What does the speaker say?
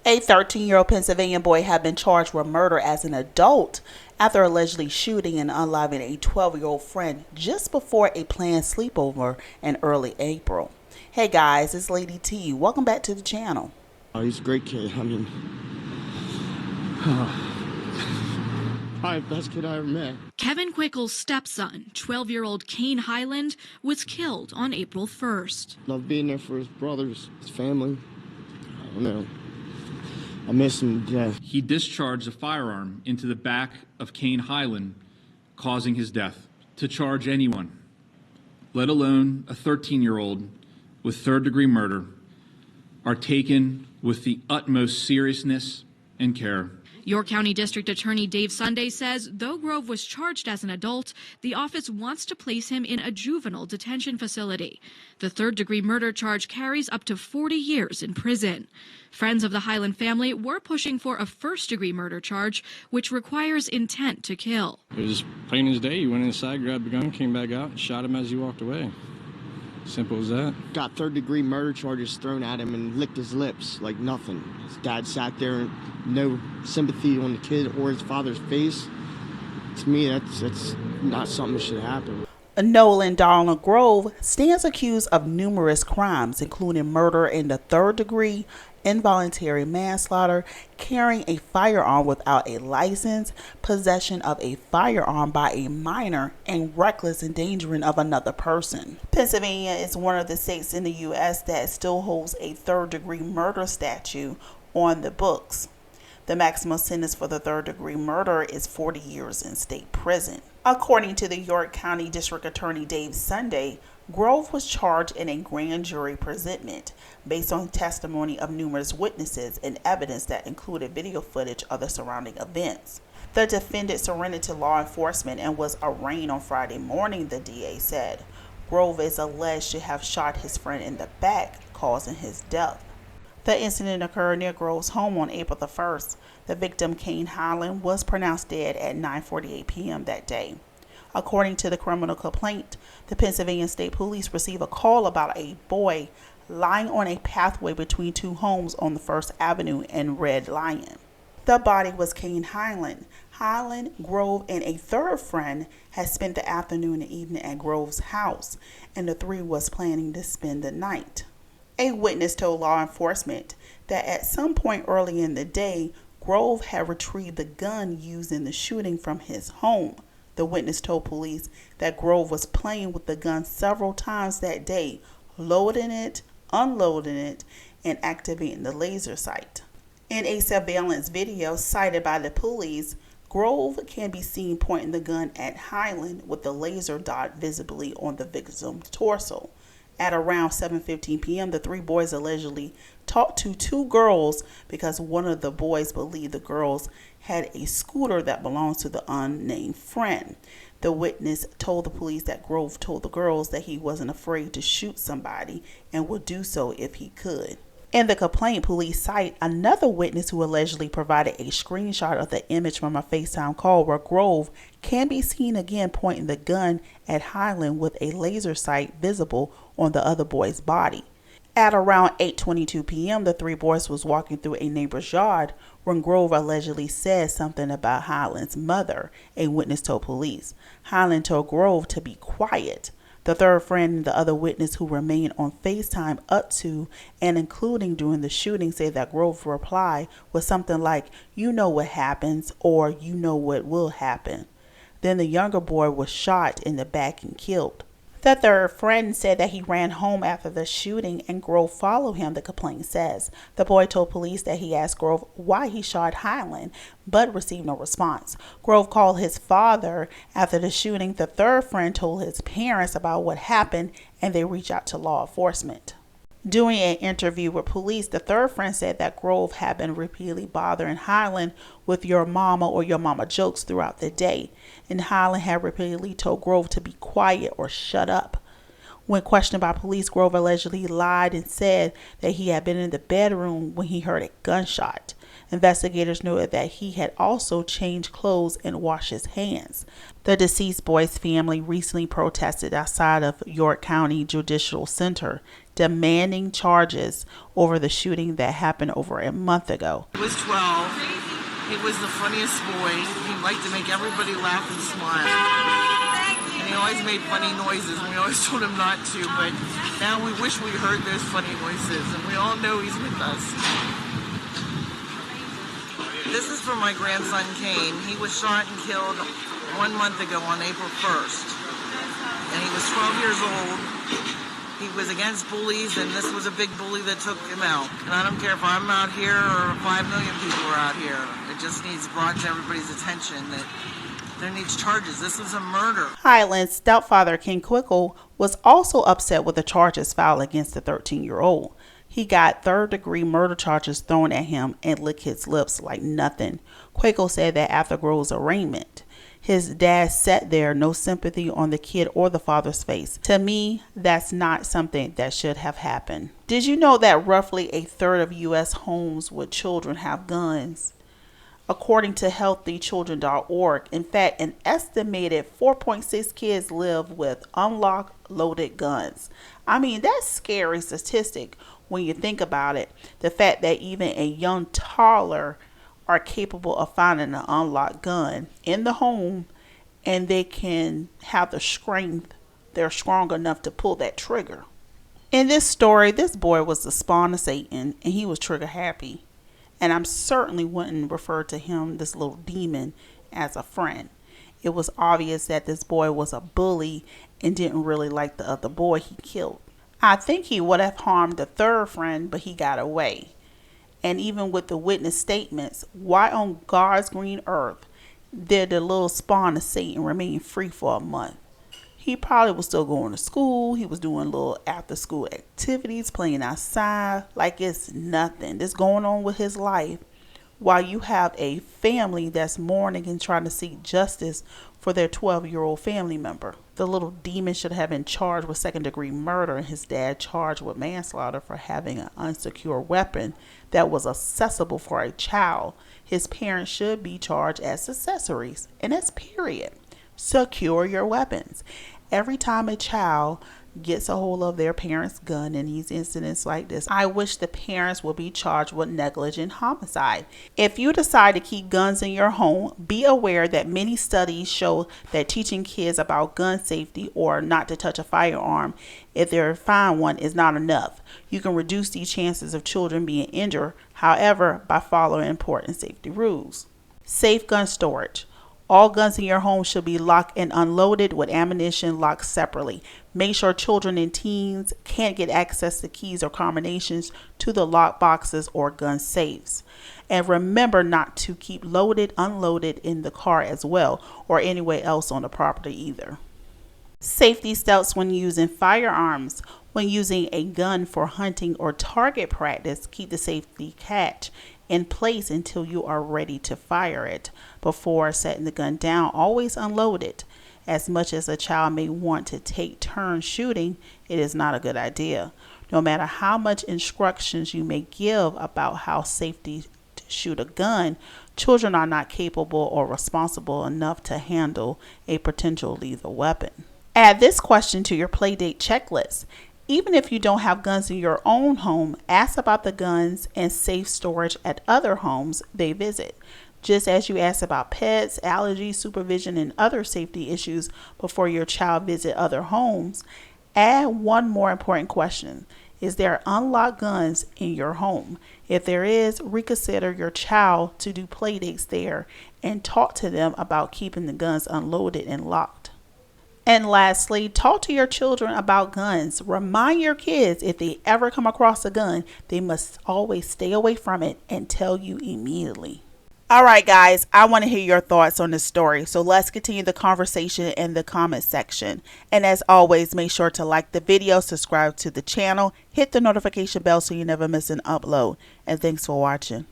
A 13-year-old Pennsylvania boy had been charged with murder as an adult after allegedly shooting and unaliving a 12-year-old friend just before a planned sleepover in early April. Hey guys, it's Lady T. Welcome back to the channel. Oh, he's a great kid. I mean, probably the best kid I ever met. Kevin Quickle's stepson, 12-year-old Kain Heiland, was killed on April 1st. Love being there for his brothers, his family. I don't know. I miss him to death. He discharged a firearm into the back of Kain Heiland, causing his death. To charge anyone, let alone a 13-year-old, with third-degree murder, are taken with the utmost seriousness and care. York County District Attorney Dave Sunday says though Grove was charged as an adult, the office wants to place him in a juvenile detention facility. The third-degree murder charge carries up to 40 years in prison. Friends of the Heiland family were pushing for a first-degree murder charge, which requires intent to kill. It was plain as day. He went inside, grabbed the gun, came back out, and shot him as he walked away. Simple as that. Got third-degree murder charges thrown at him and licked his lips like nothing. His dad sat there, no sympathy on the kid or his father's face. To me, that's not something that should happen. Nolan Donald Grove stands accused of numerous crimes, including murder in the third degree, involuntary manslaughter, carrying a firearm without a license, possession of a firearm by a minor, and reckless endangering of another person. Pennsylvania is one of the states in the U.S. that still holds a third-degree murder statute on the books. The maximum sentence for the third-degree murder is 40 years in state prison. According to the York County District Attorney Dave Sunday, Grove was charged in a grand jury presentment based on testimony of numerous witnesses and evidence that included video footage of the surrounding events. The defendant surrendered to law enforcement and was arraigned on Friday morning, the DA said. Grove is alleged to have shot his friend in the back, causing his death. The incident occurred near Grove's home on April the 1st. The victim, Kain Heiland, was pronounced dead at 9:48 p.m. that day. According to the criminal complaint, the Pennsylvania State Police received a call about a boy lying on a pathway between two homes on the 1st Avenue and Red Lion. The body was Kain Heiland. Heiland, Grove, and a third friend had spent the afternoon and evening at Grove's house, and the three was planning to spend the night. A witness told law enforcement that at some point early in the day, Grove had retrieved the gun used in the shooting from his home. The witness told police that Grove was playing with the gun several times that day, loading it, unloading it, and activating the laser sight. In a surveillance video cited by the police, Grove can be seen pointing the gun at Heiland with the laser dot visibly on the victim's torso. At around 7:15 p.m., the three boys allegedly talked to two girls because one of the boys believed the girls had a scooter that belongs to the unnamed friend. The witness told the police that Grove told the girls that he wasn't afraid to shoot somebody and would do so if he could. In the complaint, police cite another witness who allegedly provided a screenshot of the image from a FaceTime call where Grove can be seen again pointing the gun at Heiland with a laser sight visible on the other boy's body. At around 8:22 p.m., the three boys was walking through a neighbor's yard when Grove allegedly said something about Heiland's mother, a witness told police. Heiland told Grove to be quiet. The third friend and the other witness who remained on FaceTime up to and including during the shooting said that Grove's reply was something like, "You know what happens," or "You know what will happen." Then the younger boy was shot in the back and killed. The third friend said that he ran home after the shooting and Grove followed him, the complaint says. The boy told police that he asked Grove why he shot Heiland, but received no response. Grove called his father after the shooting. The third friend told his parents about what happened and they reached out to law enforcement. During an interview with police, the third friend said that Grove had been repeatedly bothering Heiland with "your mama" or "your mama" jokes throughout the day, and Heiland had repeatedly told Grove to be quiet or shut up. When questioned by police, Grove allegedly lied and said that he had been in the bedroom when he heard a gunshot. Investigators noted that he had also changed clothes and washed his hands. The deceased boy's family recently protested outside of York County Judicial Center, demanding charges over the shooting that happened over a month ago. He was 12. He was the funniest boy. He liked to make everybody laugh and smile. And he always made funny noises, and we always told him not to, but now we wish we heard those funny noises, and we all know he's with us. This is for my grandson, Kain. He was shot and killed 1 month ago on April 1st. And he was 12 years old. He was against bullies, and this was a big bully that took him out. And I don't care if I'm out here or 5 million people are out here. It just needs brought to everybody's attention that there needs charges. This was a murder. Heiland's stepfather, Ken Quickle, was also upset with the charges filed against the 13-year-old. He got third-degree murder charges thrown at him and licked his lips like nothing. Quickle said that after Grove's arraignment, his dad sat there, no sympathy on the kid or the father's face. To me, that's not something that should have happened. Did you know that roughly a third of U.S. homes with children have guns? According to healthychildren.org, in fact, an estimated 4.6 kids live with unlocked loaded guns. I mean, that's a scary statistic when you think about it. The fact that even a young toddler are capable of finding an unlocked gun in the home, and they can have the strength, they're strong enough to pull that trigger. In this story, this boy was the spawn of Satan, and he was trigger happy. And I certainly wouldn't refer to him, this little demon, as a friend. It was obvious that this boy was a bully and didn't really like the other boy he killed. I think he would have harmed the third friend, but he got away. And even with the witness statements, why on God's green earth did the little spawn of Satan remain free for a month? He probably was still going to school. He was doing little after school activities, playing outside like it's nothing that's going on with his life, while you have a family that's mourning and trying to seek justice for their 12-year-old family member. The little demon should have been charged with second-degree murder, and his dad charged with manslaughter for having an unsecured weapon that was accessible for a child. His parents should be charged as accessories, and that's period. Secure your weapons. Every time a child gets a hold of their parents' gun in these incidents like this, I wish the parents would be charged with negligent homicide. If you decide to keep guns in your home, be aware that many studies show that teaching kids about gun safety or not to touch a firearm if they find one is not enough. You can reduce the chances of children being injured, however, by following important safety rules. Safe gun storage. All guns in your home should be locked and unloaded with ammunition locked separately. Make sure children and teens can't get access to keys or combinations to the lock boxes or gun safes. And remember not to keep loaded, unloaded in the car as well, or anywhere else on the property either. Safety steps when using firearms. When using a gun for hunting or target practice, keep the safety catch in place until you are ready to fire it. Before setting the gun down, always unload it. As much as a child may want to take turns shooting, it is not a good idea. No matter how much instructions you may give about how safely to shoot a gun, children are not capable or responsible enough to handle a potential lethal weapon. Add this question to your playdate checklist. Even if you don't have guns in your own home, ask about the guns and safe storage at other homes they visit. Just as you ask about pets, allergies, supervision, and other safety issues before your child visits other homes, add one more important question. Is there unlocked guns in your home? If there is, reconsider your child to do playdates there and talk to them about keeping the guns unloaded and locked. And lastly, talk to your children about guns. Remind your kids if they ever come across a gun, they must always stay away from it and tell you immediately. All right, guys, I want to hear your thoughts on this story. So let's continue the conversation in the comment section. And as always, make sure to like the video, subscribe to the channel, hit the notification bell so you never miss an upload. And thanks for watching.